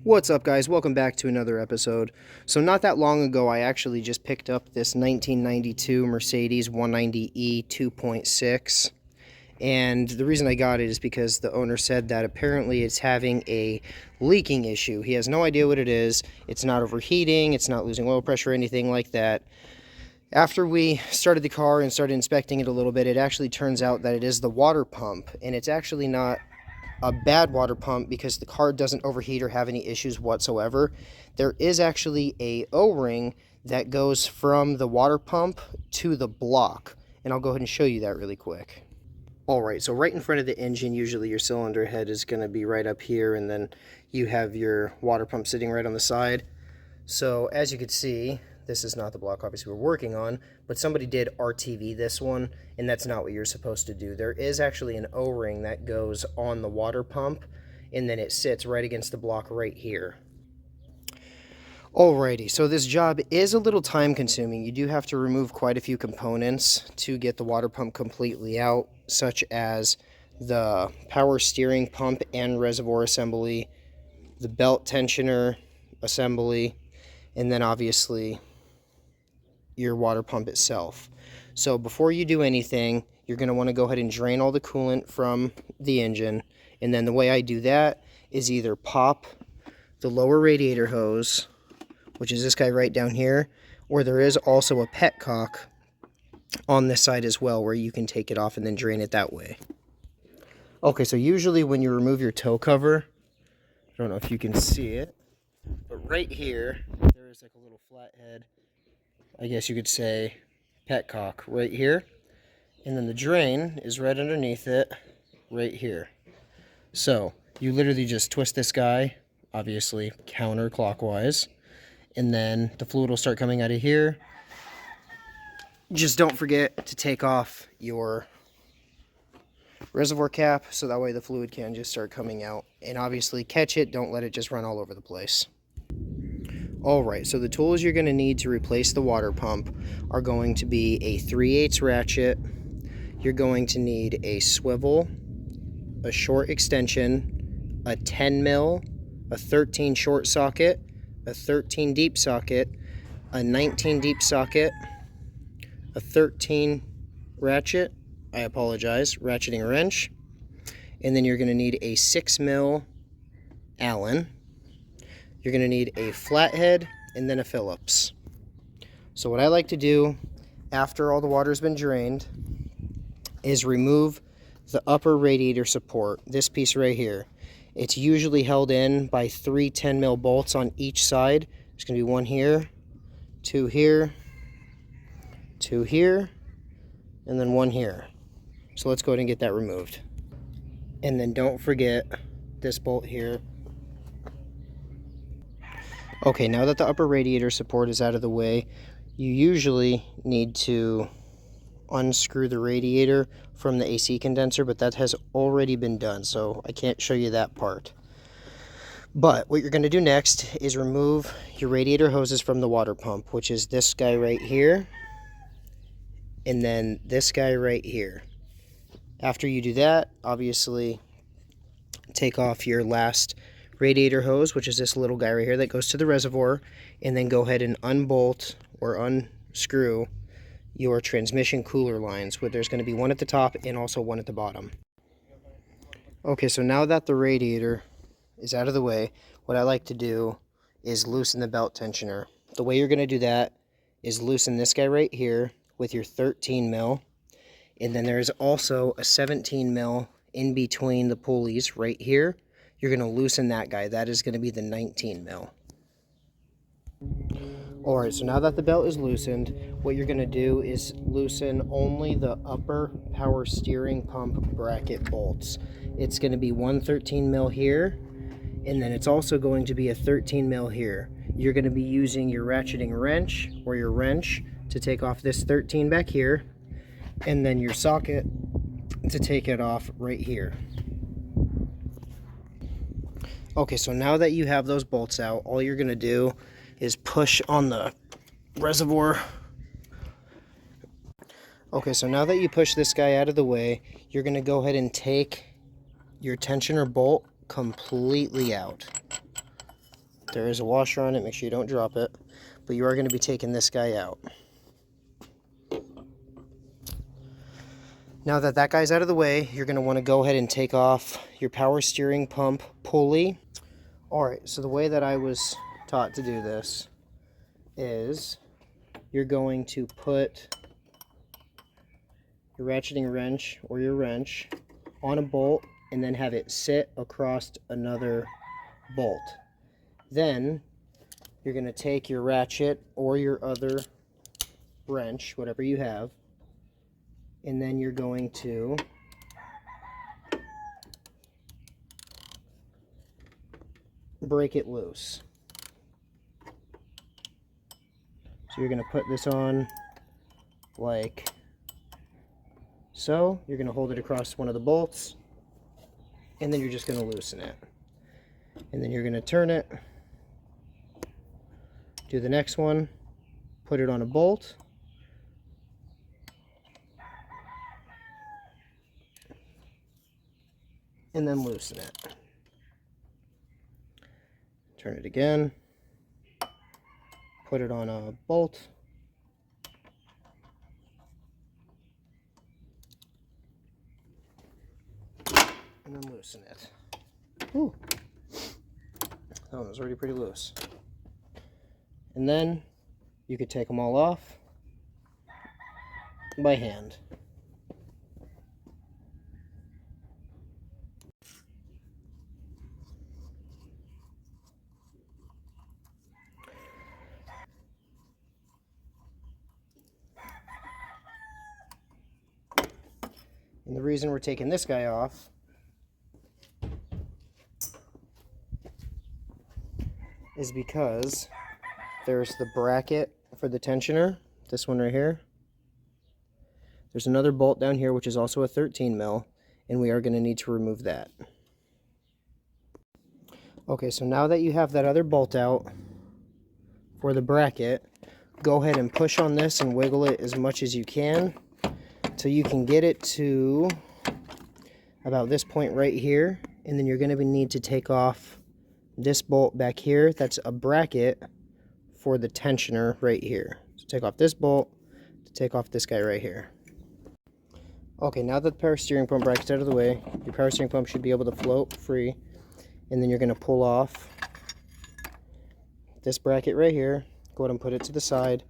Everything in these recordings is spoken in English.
What's up, guys? Welcome back to another episode. So not that long ago, I actually just picked up this 1992 Mercedes 190e 2.6. And the reason I got it is because the owner said that apparently it's having a leaking issue. He has no idea what it is. It's not overheating. It's not losing oil pressure or anything like that. After we started the car and started inspecting it a little bit, it actually turns out that it is the water pump. And it's actually not a bad water pump because the car doesn't overheat or have any issues whatsoever. There is actually a O-ring that goes from the water pump to the block, and I'll go ahead and show you that really quick. Alright, so right in front of the engine, usually your cylinder head is going to be right up here, and then you have your water pump sitting right on the side. So as you can see, this is not the block obviously we're working on, but somebody did RTV this one, and that's not what you're supposed to do. There is actually an O-ring that goes on the water pump, and then it sits right against the block right here. Alrighty, so this job is a little time consuming. You do have to remove quite a few components to get the water pump completely out, such as the power steering pump and reservoir assembly, the belt tensioner assembly, and then obviously your water pump itself. So before you do anything, you're going to want to go ahead and drain all the coolant from the engine. And then the way I do that is either pop the lower radiator hose, which is this guy right down here, or there is also a petcock on this side as well where you can take it off and then drain it that way. Okay, so usually when you remove your tow cover, I don't know if you can see it, but right here there is like a little flathead, I guess you could say, petcock right here, and then the drain is right underneath it right here. So you literally just twist this guy, obviously counterclockwise, and then the fluid will start coming out of here. Just don't forget to take off your reservoir cap so that way the fluid can just start coming out, and obviously catch it, don't let it just run all over the place. Alright, so the tools you're going to need to replace the water pump are going to be a 3/8 ratchet, you're going to need a swivel, a short extension, a 10 mil, a 13 short socket, a 13 deep socket, a 19 deep socket, a 13 ratchet, ratcheting wrench, and then you're going to need a 6 mil Allen. You're going to need a flathead and then a Phillips. So what I like to do after all the water's been drained is remove the upper radiator support, this piece right here. It's usually held in by 3 10 mil bolts on each side. There's going to be one here, two here, two here, and then one here. So let's go ahead and get that removed. And then don't forget this bolt here. Okay, now that the upper radiator support is out of the way, you usually need to unscrew the radiator from the AC condenser, but that has already been done, so I can't show you that part. But what you're going to do next is remove your radiator hoses from the water pump, which is this guy right here, and then this guy right here. After you do that, obviously take off your last radiator hose, which is this little guy right here that goes to the reservoir, and then go ahead and unbolt or unscrew your transmission cooler lines, where there's going to be one at the top and also one at the bottom. Okay, so now that the radiator is out of the way, what I like to do is loosen the belt tensioner. The way you're going to do that is loosen this guy right here with your 13 mil, and then there's also a 17 mil in between the pulleys right here. You're going to loosen that guy. That is going to be the 19 mil. Alright, so now that the belt is loosened, what you're going to do is loosen only the upper power steering pump bracket bolts. It's going to be one 13 mil here, and then it's also going to be a 13 mil here. You're going to be using your ratcheting wrench or your wrench to take off this 13 back here, and then your socket to take it off right here. Okay, so now that you have those bolts out, all you're going to do is push on the reservoir. Okay, so now that you push this guy out of the way, you're going to go ahead and take your tensioner bolt completely out. There is a washer on it, make sure you don't drop it. But you are going to be taking this guy out. Now that that guy's out of the way, you're going to want to go ahead and take off your power steering pump pulley. Alright, so the way that I was taught to do this is you're going to put your ratcheting wrench or your wrench on a bolt and then have it sit across another bolt. Then you're going to take your ratchet or your other wrench, whatever you have, and then you're going to break it loose. So you're going to put this on like so. You're going to hold it across one of the bolts, and then you're just going to loosen it. And then you're going to turn it, do the next one, put it on a bolt, and then loosen it. Turn it again, put it on a bolt, and then loosen it. Ooh. That one was already pretty loose. And then you could take them all off by hand. And the reason we're taking this guy off is because there's the bracket for the tensioner, this one right here. There's another bolt down here which is also a 13 mil, and we are going to need to remove that. Okay, so now that you have that other bolt out for the bracket, go ahead and push on this and wiggle it as much as you can till you can get it to about this point right here, and then you're going to need to take off this bolt back here. That's a bracket for the tensioner right here. So take off this bolt to take off this guy right here. Okay, now that the power steering pump bracket's out of the way, your power steering pump should be able to float free, and then you're going to pull off this bracket right here, go ahead and put it to the side,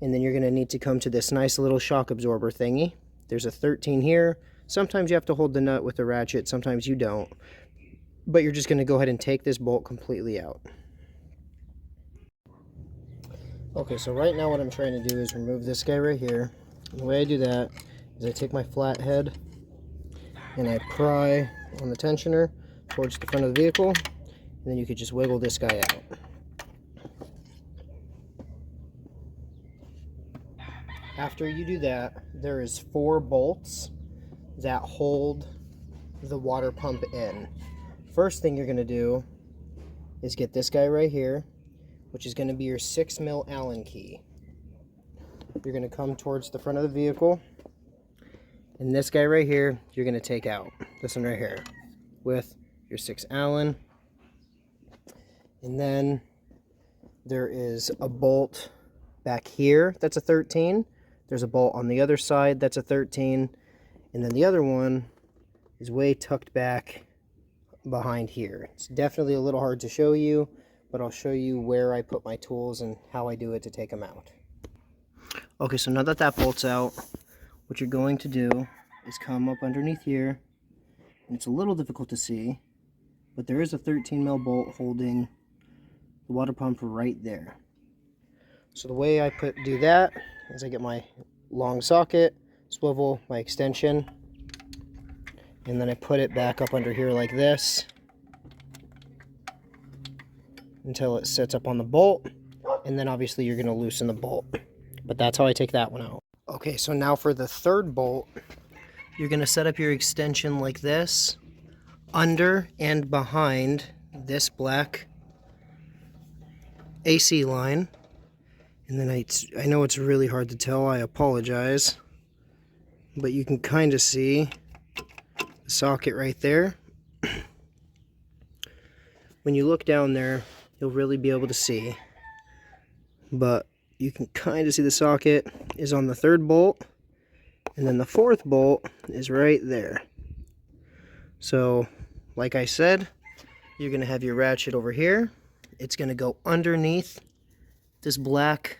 and then you're going to need to come to this nice little shock absorber thingy. There's a 13 here. Sometimes you have to hold the nut with the ratchet, sometimes you don't. But you're just going to go ahead and take this bolt completely out. Okay, so right now what I'm trying to do is remove this guy right here. And the way I do that is I take my flathead and I pry on the tensioner towards the front of the vehicle, and then you could just wiggle this guy out. After you do that, there is 4 bolts that hold the water pump in. First thing you're going to do is get this guy right here, which is going to be your 6 mil Allen key. You're going to come towards the front of the vehicle, and this guy right here you're going to take out. This one right here with your 6 Allen. And then there is a bolt back here that's a 13. There's a bolt on the other side that's a 13. And then the other one is way tucked back behind here. It's definitely a little hard to show you, but I'll show you where I put my tools and how I do it to take them out. Okay, so now that that bolt's out, what you're going to do is come up underneath here, and it's a little difficult to see, but there is a 13 mil bolt holding the water pump right there. So the way I do that is I get my long socket, swivel my extension, and then I put it back up under here like this until it sits up on the bolt, and then obviously you're going to loosen the bolt. But that's how I take that one out. Okay, so now for the third bolt, you're going to set up your extension like this, under and behind this black AC line. And then I know it's really hard to tell, I apologize, but you can kind of see the socket right there. When you look down there, you'll really be able to see. But you can kind of see the socket is on the third bolt, and then the fourth bolt is right there. So, like I said, you're going to have your ratchet over here. It's going to go underneath this black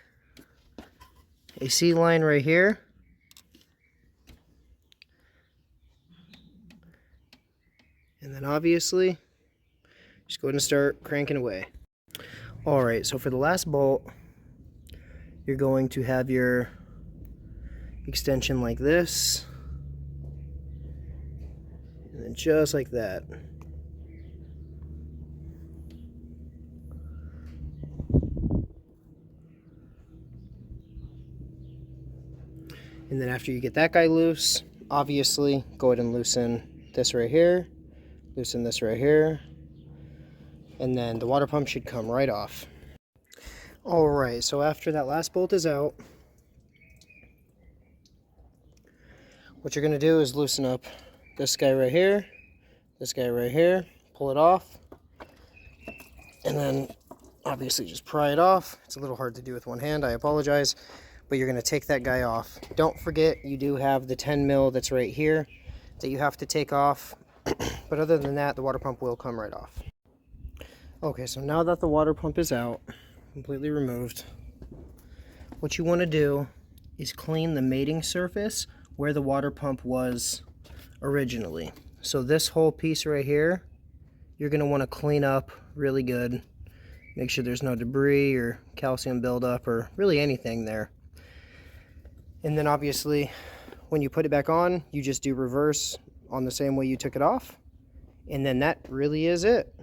AC line right here. And then obviously, just go ahead and start cranking away. Alright, so for the last bolt, you're going to have your extension like this. And then just like that. And then after you get that guy loose, obviously, go ahead and loosen this right here. Loosen this right here. And then the water pump should come right off. Alright, so after that last bolt is out, what you're going to do is loosen up this guy right here, this guy right here, pull it off, and then obviously just pry it off. It's a little hard to do with one hand, I apologize, but you're going to take that guy off. Don't forget, you do have the 10 mil that's right here that you have to take off, but other than that, the water pump will come right off. Okay, so now that the water pump is out, completely removed, what you want to do is clean the mating surface where the water pump was originally. So this whole piece right here, you're going to want to clean up really good. Make sure there's no debris or calcium buildup or really anything there. And then obviously, when you put it back on, you just do reverse on the same way you took it off. And then that really is it.